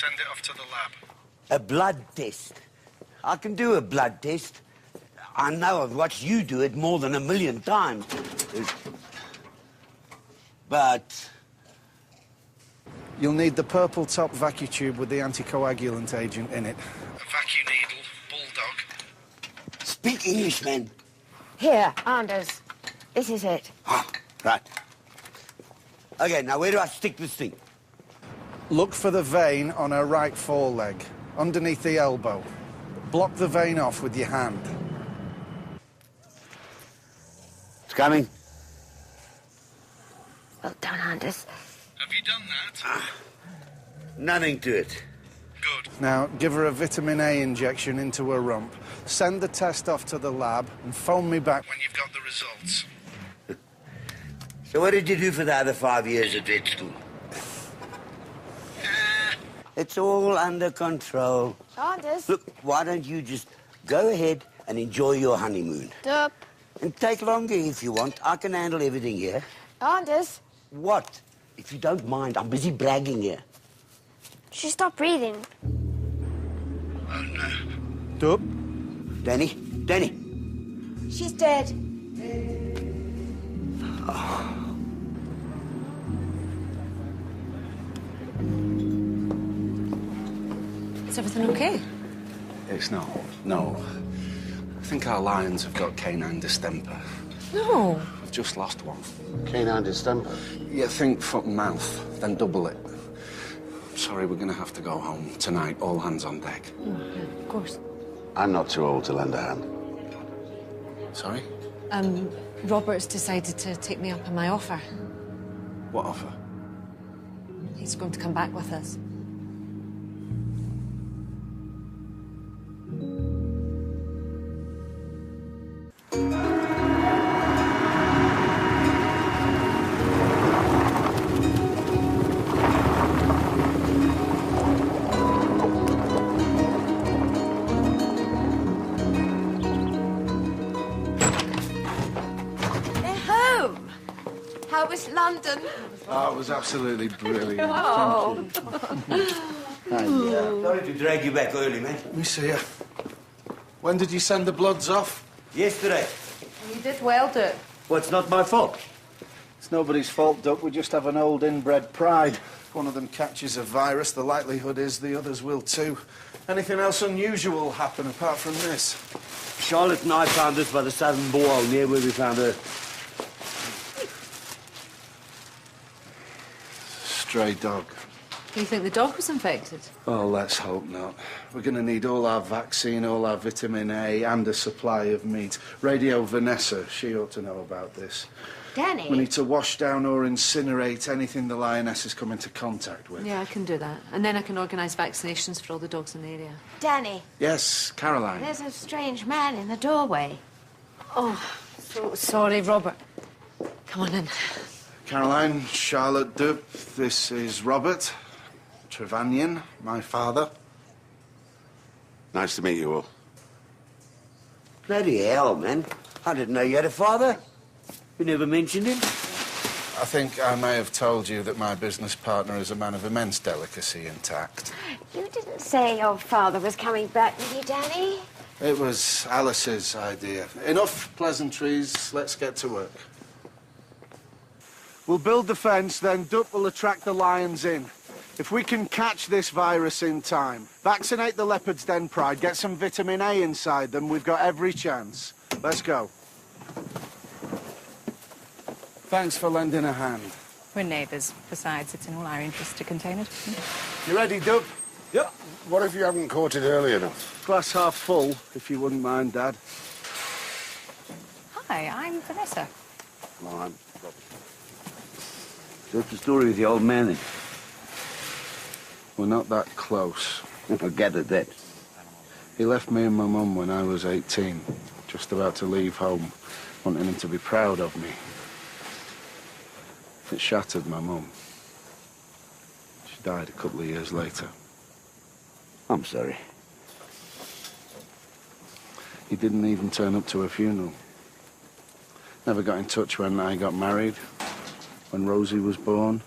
Send it off to the lab. A blood test. I can do a blood test. I know I've watched you do it more than 1,000,000 times. But... You'll need the purple top vacuum tube with the anticoagulant agent in it. A vacuum needle, bulldog. Speak English, man. Here, Anders. This is it. Ah, right. Okay, now where do I stick this thing? Look for the vein on her right foreleg, underneath the elbow. Block the vein off with your hand. It's coming. Well done, Anders. Have you done that? Nothing to it. Good. Now, give her a vitamin A injection into her rump. Send the test off to the lab and phone me back when you've got the results. So what did you do for the other 5 years at vet school? It's all under control. Anders. Look, why don't you just go ahead and enjoy your honeymoon? Dup. And take longer if you want. I can handle everything here. Anders. What? If you don't mind, I'm busy bragging here. She stopped breathing. Oh, no. Dub? Danny? Danny? She's dead. Is everything okay? It's not. No. I think our lions have got canine distemper. No. I've just lost one. Canine distemper? You think foot and mouth, then double it. Sorry, we're going to have to go home tonight. All hands on deck. Oh, yeah, of course. I'm not too old to lend a hand. Sorry? Robert's decided to take me up on my offer. What offer? He's going to come back with us. How was London? Oh, it was absolutely brilliant. Oh. Sorry to drag you back early, man. Let me see you. When did you send the bloods off? Yesterday. You did well, Duke. Well, it's not my fault. It's nobody's fault, Duck. We just have an old inbred pride. If one of them catches a virus, the likelihood is the others will too. Anything else unusual happen apart from this? Charlotte and I found this by the southern wall near where we found her. Stray dog. Do you think the dog was infected? Oh, let's hope not. We're going to need all our vaccine, all our vitamin A, and a supply of meat. Radio Vanessa, she ought to know about this. Danny. We need to wash down or incinerate anything the lioness has come into contact with. Yeah, I can do that. And then I can organise vaccinations for all the dogs in the area. Danny. Yes, Caroline. There's a strange man in the doorway. Oh, so sorry, Robert. Come on in. Caroline, Charlotte Dup, this is Robert Trevanion, my father. Nice to meet you all. Bloody hell, man. I didn't know you had a father. You never mentioned him. I think I may have told you that my business partner is a man of immense delicacy and tact. You didn't say your father was coming back, did you, Danny? It was Alice's idea. Enough pleasantries, let's get to work. We'll build the fence, then Dup will attract the lions in. If we can catch this virus in time, vaccinate the leopard's den pride, get some vitamin A inside them, we've got every chance. Let's go. Thanks for lending a hand. We're neighbours. Besides, it's in all our interest to contain it. You ready, Dup? Yep. What if you haven't caught it early enough? Glass half full, if you wouldn't mind, Dad. Hi, I'm Vanessa. Well, I'm Robert. So what's the story with the old man then? We're not that close. I gathered that. He left me and my mum when I was 18, just about to leave home, wanting him to be proud of me. It shattered my mum. She died a couple of years later. I'm sorry. He didn't even turn up to her funeral. Never got in touch when I got married, when Rosie was born,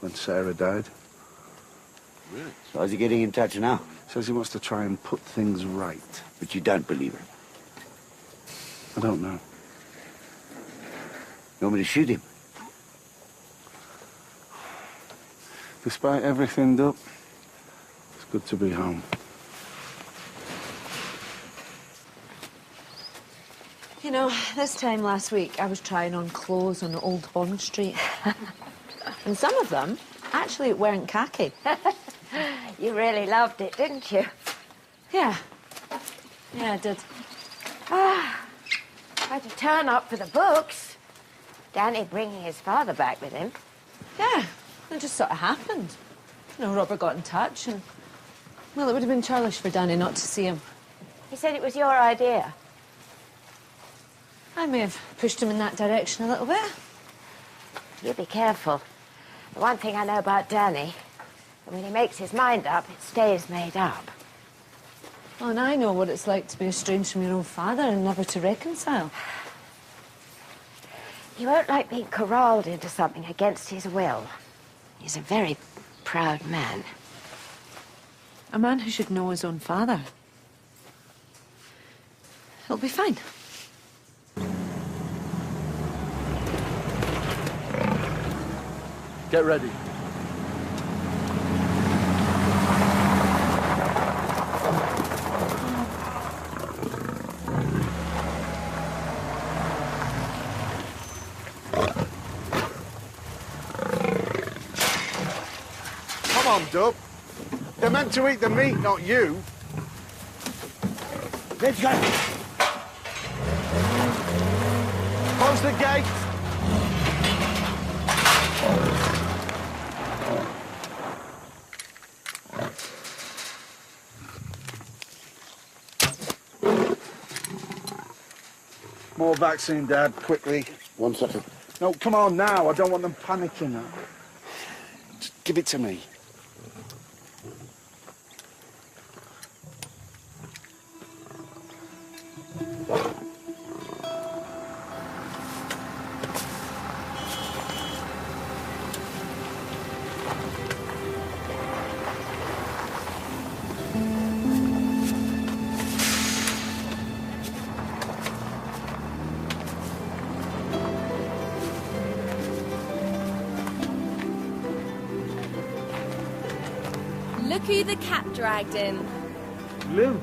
when Sarah died. Really? So how's he getting in touch now? Says he wants to try and put things right. But you don't believe him. I don't know. You want me to shoot him? Despite everything, Dup, it's good to be home. You know, this time last week, I was trying on clothes on Old Bond Street. And some of them actually weren't khaki. You really loved it, didn't you? Yeah. Yeah, I did. Had to turn up for the books. Danny bringing his father back with him. Yeah, it just sort of happened. You know, Robert got in touch and... Well, it would have been churlish for Danny not to see him. He said it was your idea. I may have pushed him in that direction a little bit. You be careful. The one thing I know about Danny, when he makes his mind up, it stays made up. Oh, and I know what it's like to be estranged from your own father and never to reconcile. He won't like being corralled into something against his will. He's a very proud man. A man who should know his own father. He'll be fine. Get ready. Come on, Dup. They're meant to eat the meat, not you. Let's go. Close the gate. More vaccine, Dad, quickly. 1 second. No, come on now. I don't want them panicking now. Just give it to me. Look who the cat dragged in. Liv,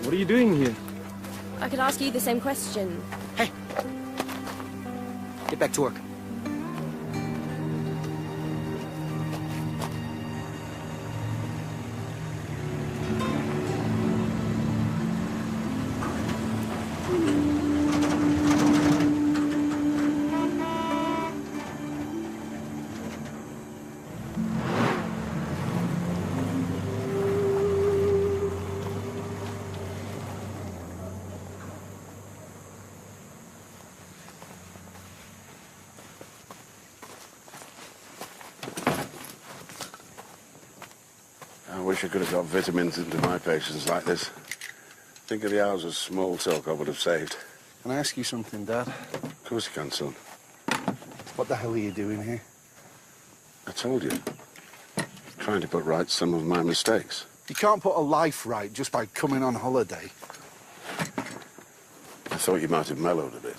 what are you doing here? I could ask you the same question. Hey! Get back to work. I wish I could have got vitamins into my patients like this. Think of the hours of small talk I would have saved. Can I ask you something, Dad? Of course you can, son. What the hell are you doing here? I told you. Trying to put right some of my mistakes. You can't put a life right just by coming on holiday. I thought you might have mellowed a bit.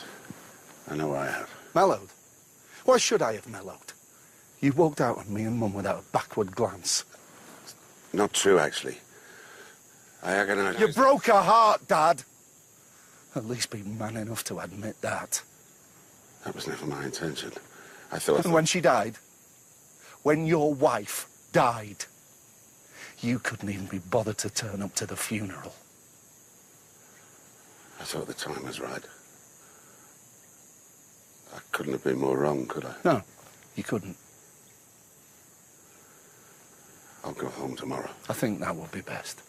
I know I have. Mellowed? Why should I have mellowed? You walked out on me and Mum without a backward glance. Not true, actually. I agonized. You broke her heart, Dad. At least be man enough to admit that. That was never my intention. I thought... And when she died, when your wife died, you couldn't even be bothered to turn up to the funeral. I thought the time was right. I couldn't have been more wrong, could I? No, you couldn't. I'll go home tomorrow. I think that would be best.